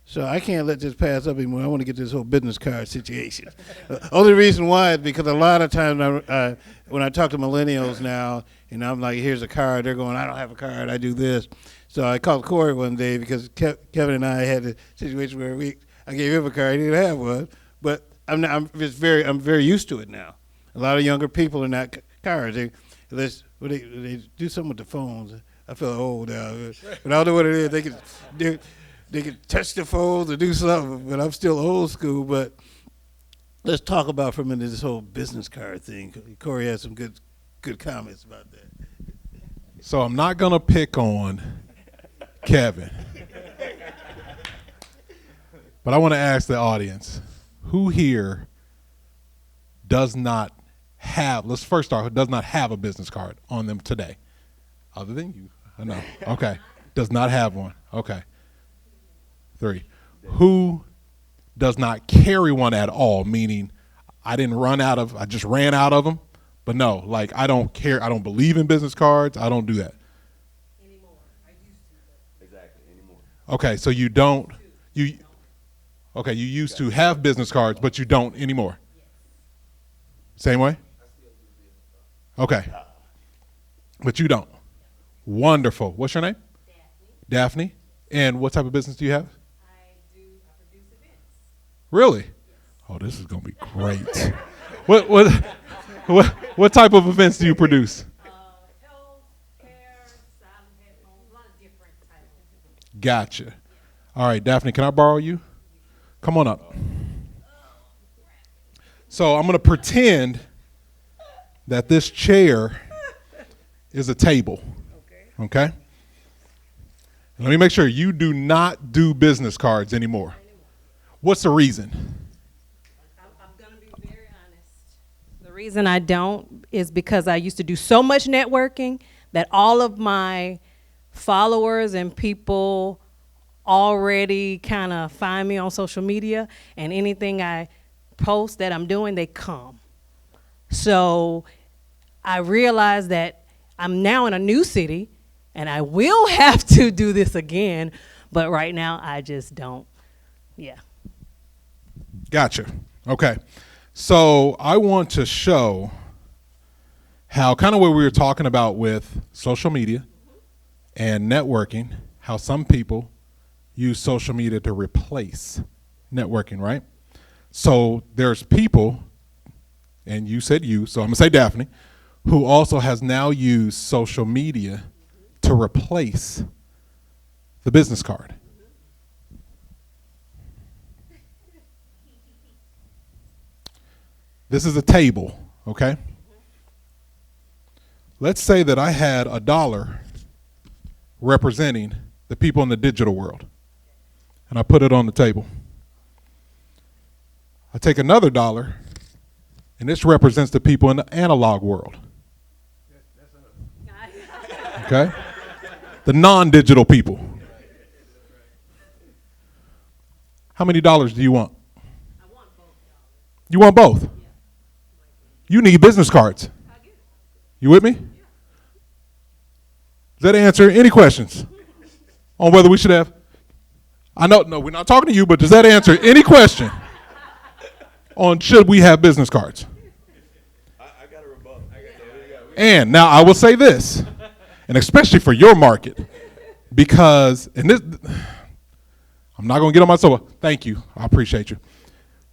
So I can't let this pass up anymore. I want to get this whole business card situation. Only reason why is because a lot of times when I talk to millennials now, and I'm like, here's a card, they're going, I don't have a card, I do this. So I called Corey one day because Kevin and I had a situation where I gave him a card, he didn't have one, but I'm very used to it now. A lot of younger people are not cards. They do something with the phones. I feel old now, but I don't know what it is. They can touch the phones or do something, but I'm still old school. But let's talk about for a minute this whole business card thing. Corey has some good comments about that. So I'm not gonna pick on Kevin, but I want to ask the audience, who here does not have? Let's first start. Who does not have a business card on them today, other than you? I know. Okay, does not have one. Okay. 3. Who does not carry one at all? Meaning, I just ran out of them. But no, like I don't care. I don't believe in business cards. I don't do that. Anymore. I used to. Exactly, anymore. Okay, so you don't. You used to have business cards, but you don't anymore. Same way? Okay. But you don't. Wonderful. What's your name? Daphne. And what type of business do you have? I produce events. Really? Oh, this is gonna be great. What type of events do you produce? Health, care, silent headphones, a lot of different types. Gotcha. All right, Daphne, can I borrow you? Come on up. So I'm gonna pretend that this chair is a table. Okay? Let me make sure you do not do business cards anymore. What's the reason? I'm going to be very honest. The reason I don't is because I used to do so much networking that all of my followers and people already kind of find me on social media, and anything I post that I'm doing, they come. So I realized that I'm now in a new city, and I will have to do this again, but right now I just don't. Yeah. Gotcha. Okay. So I want to show how kind of what we were talking about with social media and networking, how some people use social media to replace networking, right? So there's people, and you said you, so I'm going to say Daphne, who also has now used social media to replace the business card. This is a table, okay? Let's say that I had $1 representing the people in the digital world, and I put it on the table. I take another $1, and this represents the people in the analog world. Okay? The non-digital people. How many dollars do you want? I want both. You want both? You need business cards. You with me? Does that answer any questions on whether we should have? I know, no, we're not talking to you, but does that answer any question on should we have business cards? I got a rebuttal. And now I will say this, and especially for your market, because, and this, I'm not going to get on my soapbox. Thank you. I appreciate you.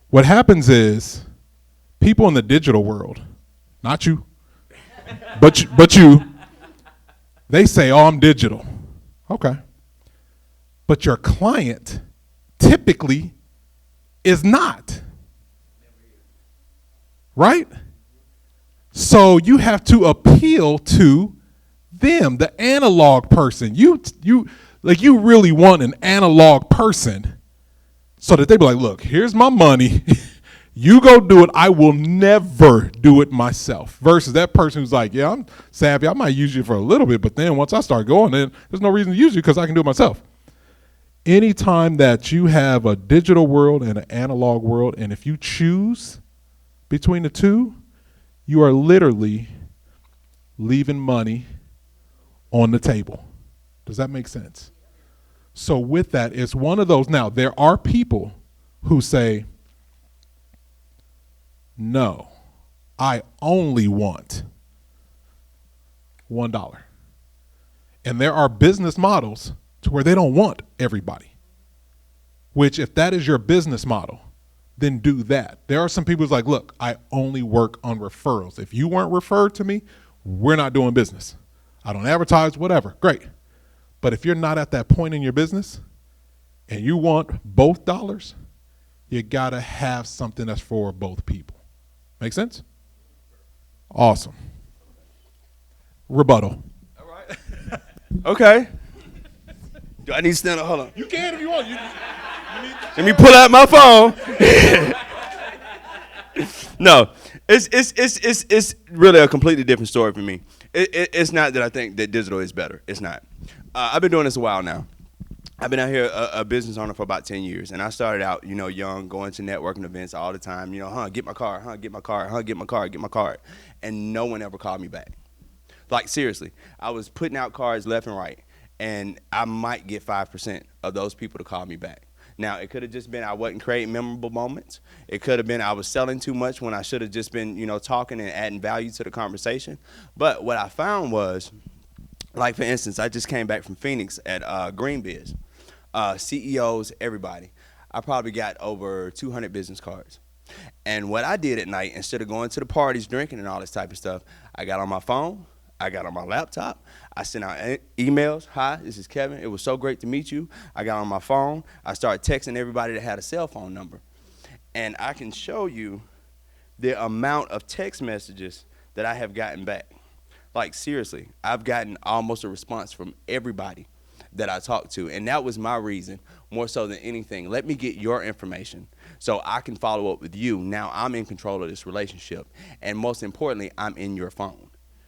What happens is people in the digital world, not you, but you, they say, oh, I'm digital. Okay. But your client typically is not. Right? So you have to appeal to them, the analog person. You really want an analog person so that they be like, look, here's my money. You go do it. I will never do it myself. Versus that person who's like, yeah, I'm savvy. I might use you for a little bit, but then once I start going, then there's no reason to use you because I can do it myself. Anytime that you have a digital world and an analog world, and if you choose between the two, you are literally leaving money on the table. Does that make sense? So with that, it's one of those. Now, there are people who say, no, I only want $1. And there are business models to where they don't want everybody, which if that is your business model, then do that. There are some people who's like, look, I only work on referrals. If you weren't referred to me, we're not doing business. I don't advertise, whatever, great. But if you're not at that point in your business and you want both dollars, you gotta have something that's for both people. Make sense? Awesome. Rebuttal. All right. Okay. Do I need to stand up? Hold on. You can if you want. Let me pull out my phone. No, it's really a completely different story for me. It's not that I think that digital is better. It's not. I've been doing this a while now. I've been out here a business owner for about 10 years, and I started out, young, going to networking events all the time. Get my card, get my card, get my card, get my card, and no one ever called me back. Like seriously, I was putting out cards left and right, and I might get 5% of those people to call me back. Now, it could have just been I wasn't creating memorable moments. It could have been I was selling too much when I should have just been, talking and adding value to the conversation. But what I found was, like, for instance, I just came back from Phoenix at GreenBiz. CEOs, everybody. I probably got over 200 business cards. And what I did at night, instead of going to the parties, drinking and all this type of stuff, I got on my phone, I got on my laptop, I sent out emails. Hi, this is Kevin. It was so great to meet you. I got on my phone. I started texting everybody that had a cell phone number. And I can show you the amount of text messages that I have gotten back. Like, seriously, I've gotten almost a response from everybody that I talked to. And that was my reason, more so than anything. Let me get your information so I can follow up with you. Now I'm in control of this relationship. And most importantly, I'm in your phone.